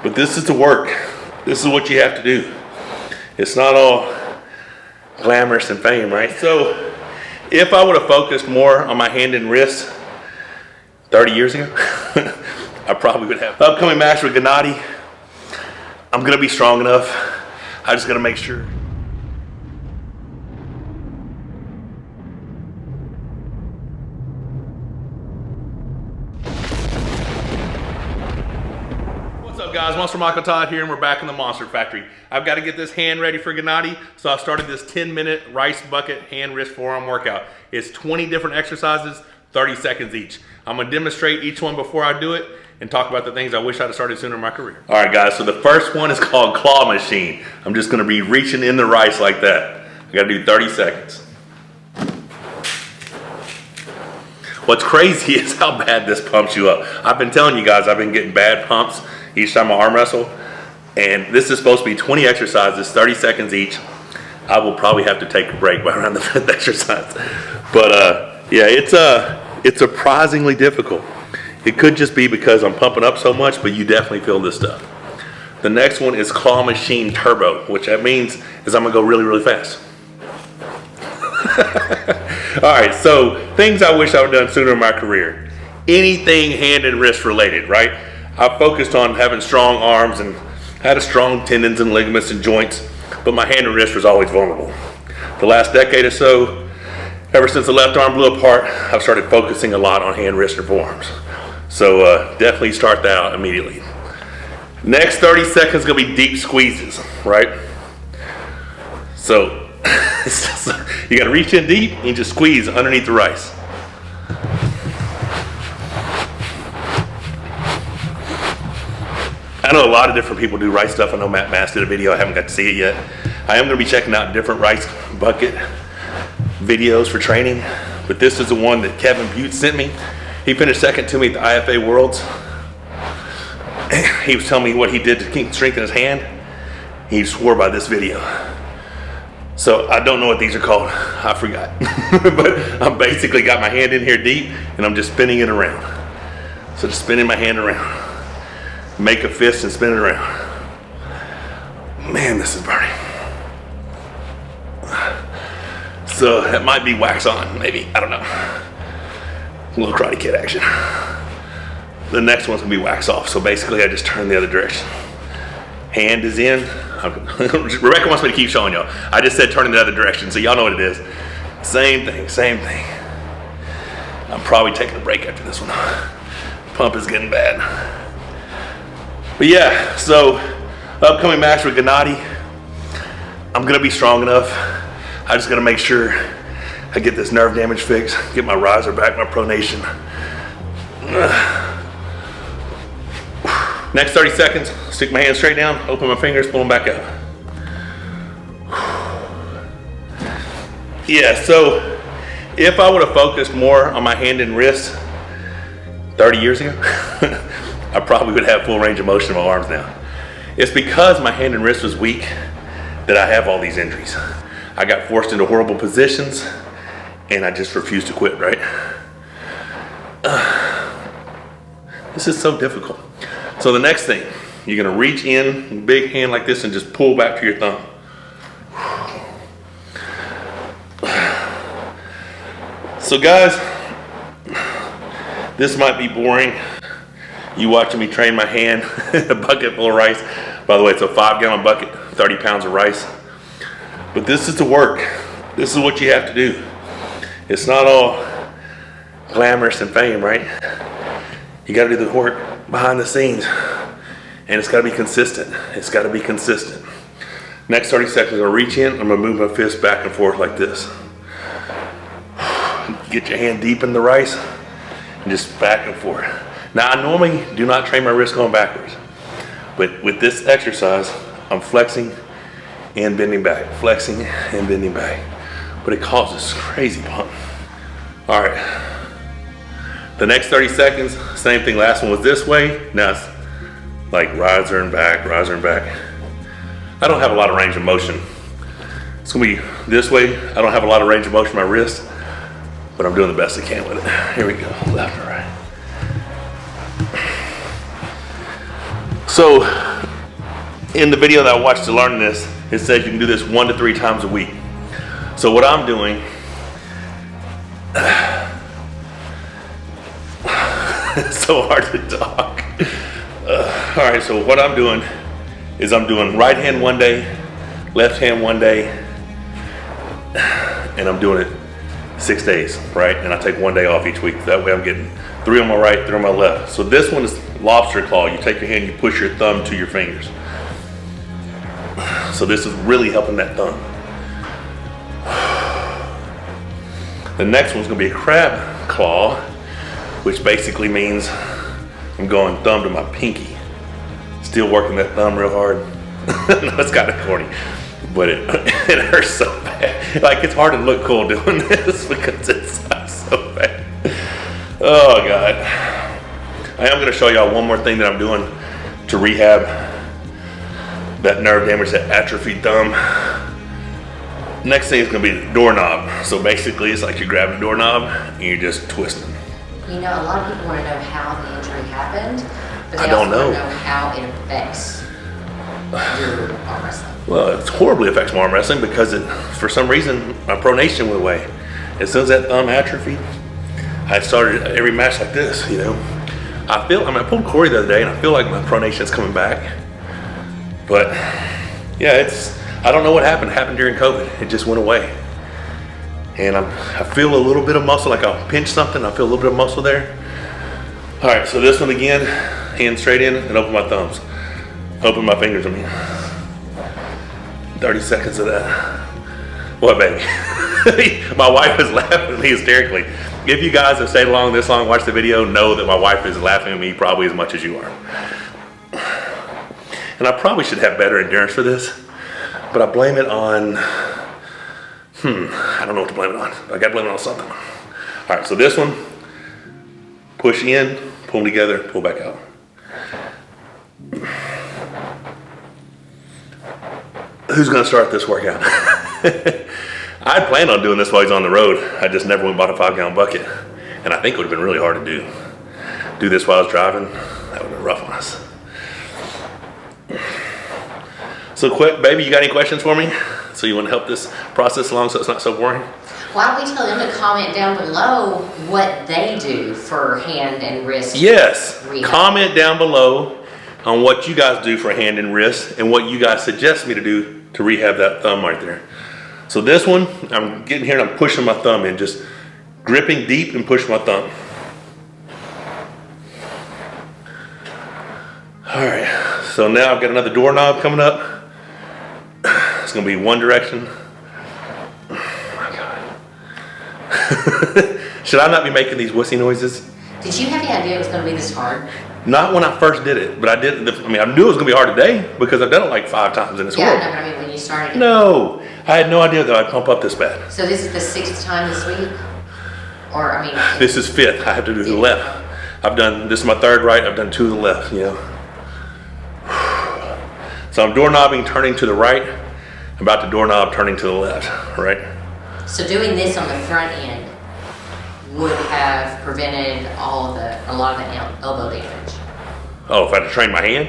But this is the work. This is what you have to do. It's not all glamorous and fame, right? So if I would have focused more on my hand and wrist 30 years ago, I probably would have. Upcoming match with Gennady, I'm gonna be strong enough. I just gotta make sure. What's up guys, Monster Michael Todd here, and we're back in the Monster Factory. I've got to get this hand ready for Gennady, so I started this 10-minute rice bucket hand, wrist, forearm workout. It's 20 different exercises, 30 seconds each. I'm gonna demonstrate each one before I do it and talk about the things I wish I'd have started sooner in my career. All right guys, so the first one is called claw machine. I'm just gonna be reaching in the rice like that. I gotta do 30 seconds. What's crazy is how bad this pumps you up. I've been telling you guys, I've been getting bad pumps each time I arm wrestle, and this is supposed to be 20 exercises, 30 seconds each. I will probably have to take a break by around the 5th exercise. But yeah, it's surprisingly difficult. It could just be because I'm pumping up so much, but you definitely feel this stuff. The next one is claw machine turbo, which that means is I'm gonna go really, really fast. All right, so things I wish I would have done sooner in my career. Anything hand and wrist related, right? I focused on having strong arms and had a strong tendons and ligaments and joints, but my hand and wrist was always vulnerable. The last decade or so, ever since the left arm blew apart, I've started focusing a lot on hand, wrist, and forearms. So definitely start that out immediately. Next 30 seconds is gonna be deep squeezes, right? So you gotta reach in deep and just squeeze underneath the rice. I know a lot of different people do rice stuff. I know Matt Mass did a video. I haven't got to see it yet. I am gonna be checking out different rice bucket videos for training, but this is the one that Kevin Butte sent me. He finished second to me at the IFA Worlds. He was telling me what he did to strengthen his hand. He swore by this video. So I don't know what these are called. I forgot. But I basically got my hand in here deep and I'm just spinning it around. So just spinning my hand around. Make a fist and spin it around. Man, this is burning. So that might be wax on, maybe, I don't know. A little Karate Kid action. The next one's gonna be wax off. So basically I just turn the other direction. Hand is in. Rebecca wants me to keep showing y'all. I just said turning the other direction, so y'all know what it is. Same thing, same thing. I'm probably taking a break after this one. Pump is getting bad. But yeah, so upcoming match with Gennady, I'm gonna be strong enough. I just gotta make sure I get this nerve damage fixed, get my riser back, my pronation. Next 30 seconds, stick my hands straight down, open my fingers, pull them back up. Yeah, so if I would have focused more on my hand and wrist 30 years ago, I probably would have full range of motion in my arms now. It's because my hand and wrist was weak that I have all these injuries. I got forced into horrible positions and I just refused to quit, right? This is so difficult. So the next thing, you're gonna reach in, big hand like this, and just pull back to your thumb. So guys, this might be boring. You watching me train my hand, a bucket full of rice. By the way, it's a 5-gallon bucket, 30 pounds of rice. But this is the work. This is what you have to do. It's not all glamorous and fame, right? You gotta do the work behind the scenes. And it's gotta be consistent. It's gotta be consistent. Next 30 seconds, I'm gonna reach in, I'm gonna move my fist back and forth like this. Get your hand deep in the rice and just back and forth. Now, I normally do not train my wrist going backwards, but with this exercise, I'm flexing and bending back, flexing and bending back, but it causes crazy pump. All right, the next 30 seconds, same thing. Last one was this way. Now it's like riser and back, riser and back. I don't have a lot of range of motion. It's gonna be this way. I don't have a lot of range of motion in my wrist, but I'm doing the best I can with it. Here we go, left and right. So in the video that I watched to learn this, it says you can do this 1 to 3 times a week. So what I'm doing, it's so hard to talk. All right, so what I'm doing is I'm doing right hand one day, left hand one day, and I'm doing it 6 days, right? And I take 1 day off each week. That way I'm getting 3 on my right, 3 on my left. So this one is lobster claw. You take your hand, you push your thumb to your fingers. So this is really helping that thumb. The next one's gonna be a crab claw, which basically means I'm going thumb to my pinky. Still working that thumb real hard. No, it's kind of corny, but it hurts so bad. Like, it's hard to look cool doing this because it sucks so bad. Oh God. I am gonna show y'all one more thing that I'm doing to rehab that nerve damage, that atrophied thumb. Next thing is gonna be the doorknob. So basically it's like you grab the doorknob and you're just twisting. You know, a lot of people want to know how the injury happened, but they I don't also know. want to know how it affects your arm wrestling. Well, it horribly affects my arm wrestling because for some reason, my pronation went away. As soon as that thumb atrophied, I started every match like this, you know. I pulled Corey the other day and I feel like my pronation's coming back. But yeah, I don't know what happened. It happened during COVID. It just went away. And I feel a little bit of muscle, like I'll pinch something, I feel a little bit of muscle there. All right, so this one again, hand straight in and open my thumbs. Open my fingers, 30 seconds of that. What, baby? My wife is laughing at me hysterically. If you guys have stayed along this long, watch the video, know that my wife is laughing at me probably as much as you are. And I probably should have better endurance for this, but I blame it on, I don't know what to blame it on. I gotta blame it on something. All right, so this one, push in, pull them together, pull back out. Who's gonna start this workout? I planned on doing this while he's on the road. I just never went and bought a 5-gallon bucket. And I think it would have been really hard to do. Do this while I was driving, that would have been rough on us. So quick, baby, you got any questions for me? So you want to help this process along so it's not so boring? Why don't we tell them to comment down below what they do for hand and wrist? Yes, rehab. Comment down below on what you guys do for hand and wrist and what you guys suggest me to do to rehab that thumb right there. So this one, I'm getting here and I'm pushing my thumb in, just gripping deep and pushing my thumb. All right, so now I've got another doorknob coming up. It's gonna be one direction. Oh my God. Should I not be making these wussy noises? Did you have the idea it was going to be this hard? Not when I first did it, but I did. I knew it was gonna be hard today because I've done it like 5 times and it's Yeah, horrible. no, but I mean when you started. No, I had no idea that I'd pump up this bad. So this is the 6th time this week? Or, I mean. This is 5th. I have to do the left. This is my 3rd right. I've done 2 to the left, you know. So I'm doorknobbing, turning to the right. I'm about to doorknob, turning to the left, right? So doing this on the front end would have prevented a lot of the elbow damage. Oh, if I had to train my hand?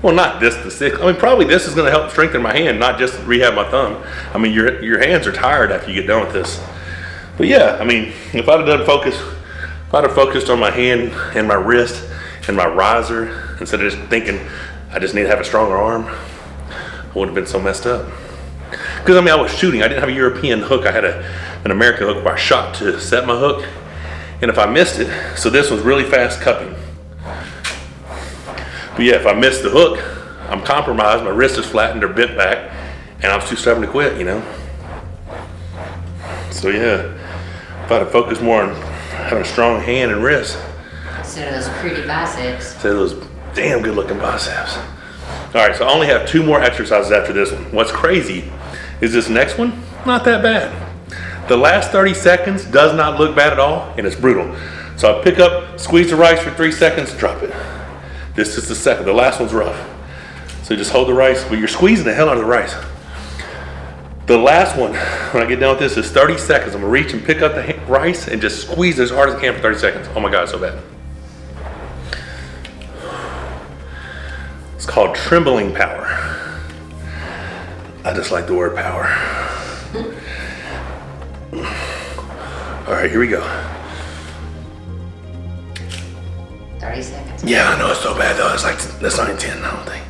Well, not this, the 6th. probably this is gonna help strengthen my hand, not just rehab my thumb. Your hands are tired after you get done with this. But yeah, if I'd have focused on my hand and my wrist and my riser instead of just thinking I just need to have a stronger arm, I wouldn't have been so messed up. Because I was shooting, I didn't have a European hook, I had an American hook where I shot to set my hook. And if I missed it, so this was really fast cupping. But yeah, if I missed the hook, I'm compromised, my wrist is flattened or bent back, and I'm too stubborn to quit, you know? So yeah, if I'd have focused more on having a strong hand and wrist. Instead of those pretty biceps. Instead of those damn good looking biceps. All right, so I only have 2 more exercises after this one. What's crazy is this next one, not that bad. The last 30 seconds does not look bad at all, and it's brutal. So I pick up, squeeze the rice for 3 seconds, drop it. This is the second, the last one's rough. So you just hold the rice, but you're squeezing the hell out of the rice. The last one, when I get done with this, is 30 seconds. I'm gonna reach and pick up the rice and just squeeze as hard as I can for 30 seconds. Oh my God, it's so bad. It's called Trembling Power. I just like the word power. All right, here we go. 30 seconds. Yeah, I know it's so bad though. It's like, that's not even 10, I don't think.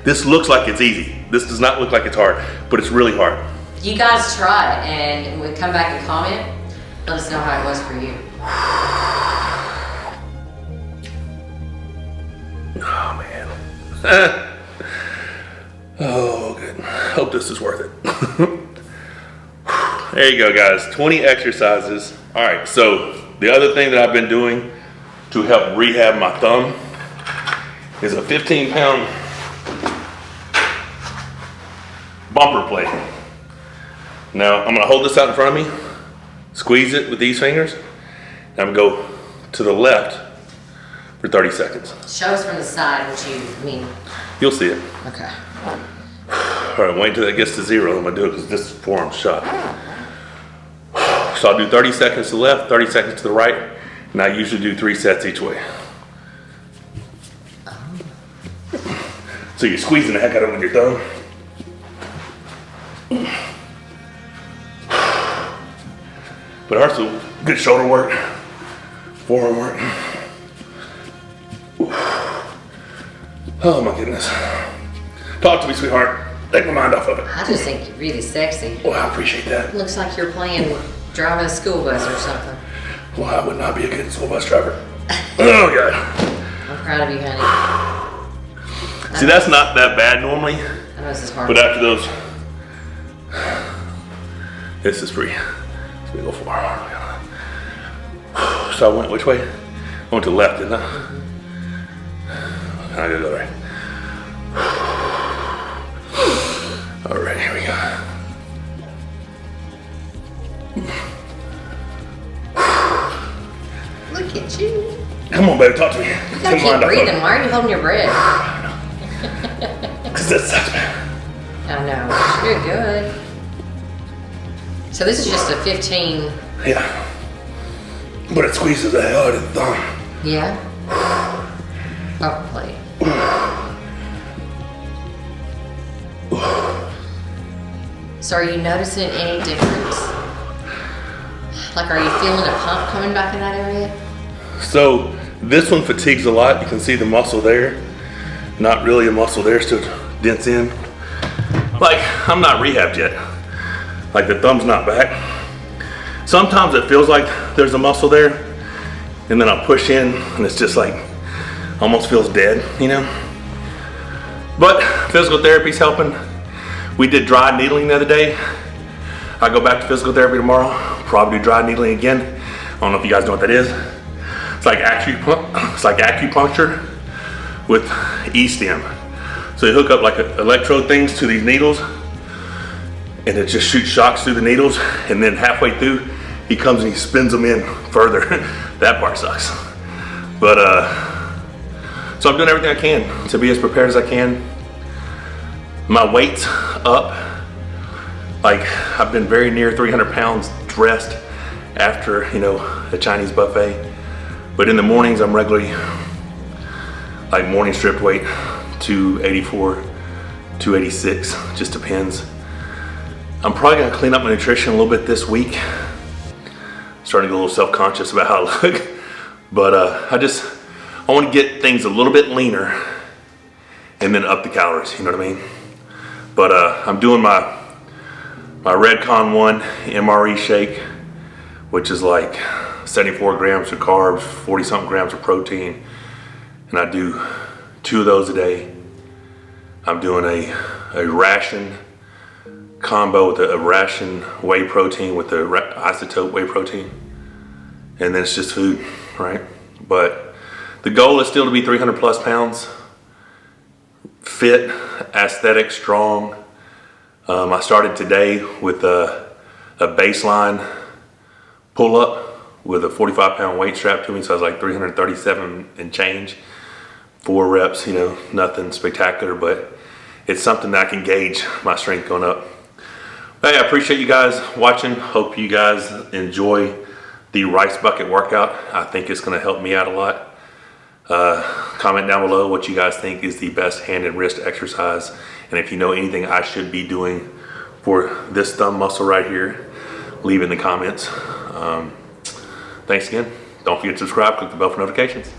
This looks like it's easy. This does not look like it's hard, but it's really hard. You guys try it and we come back and comment. Let us know how it was for you. Oh man. Oh good. Hope this is worth it. There you go guys, 20 exercises. All right, so the other thing that I've been doing to help rehab my thumb is a 15-pound bumper plate. Now I'm gonna hold this out in front of me, squeeze it with these fingers, and I'm gonna go to the left for 30 seconds. Show us from the side what you mean. You'll see it. Okay. All right, wait until that gets to 0. I'm gonna do it because this is forearm shot. So I'll do 30 seconds to the left, 30 seconds to the right, and I usually do 3 sets each way. So you're squeezing the heck out of it with your thumb. But also good shoulder work, forearm work. Oh my goodness. Talk to me, sweetheart. Take my mind off of it. I just think you're really sexy. Well, I appreciate that. Looks like you're playing driving a school bus or something. Well, I would not be a good school bus driver. Oh God. I'm proud of you, honey. See, that's not that bad normally, I know this is hard. but after those, this is free. Let's go for it. So I went which way? I went to the left, didn't I? I gotta go right. All right, here we go. Look at you. Come on, baby, talk to me. You gotta keep breathing. Why are you holding your breath? Because that sucks, man. I know. You're good. So this is just a 15. Yeah. But it squeezes the hell out of the thumb. Yeah. Oh, plate. So are you noticing any difference? Like, are you feeling a pump coming back in that area? So this one fatigues a lot. You can see the muscle there. Not really a muscle there, still dents in. Like, I'm not rehabbed yet. Like the thumb's not back. Sometimes it feels like there's a muscle there, and then I'll push in and it's just like, almost feels dead, you know? But physical therapy's helping. We did dry needling the other day. I go back to physical therapy tomorrow, probably do dry needling again. I don't know if you guys know what that is. It's like acupuncture with E-stem. So you hook up like electrode things to these needles, and it just shoots shocks through the needles, and then halfway through, he comes and he spins them in further. That part sucks. But so I'm doing everything I can to be as prepared as I can. My weight's up. Like, I've been very near 300 pounds dressed after, you know, a Chinese buffet. But in the mornings, I'm regularly, like morning stripped weight, 284, 286, just depends. I'm probably gonna clean up my nutrition a little bit this week. Starting to get a little self-conscious about how I look. But I want to get things a little bit leaner and then up the calories, you know what I mean? But I'm doing my Redcon 1 MRE shake, which is like 74 grams of carbs, 40 something grams of protein. And I do 2 of those a day. I'm doing a ration combo with a ration whey protein with the isotope whey protein. And then it's just food, right? But the goal is still to be 300 plus pounds, fit, aesthetic, strong. I started today with a baseline pull up with a 45-pound weight strapped to me, so I was like 337 and change. 4 reps, you know, nothing spectacular, but it's something that I can gauge my strength going up. Hey, I appreciate you guys watching. Hope you guys enjoy the rice bucket workout. I think it's gonna help me out a lot. Comment down below what you guys think is the best hand and wrist exercise. And if you know anything I should be doing for this thumb muscle right here, leave in the comments. Thanks again. Don't forget to subscribe, click the bell for notifications.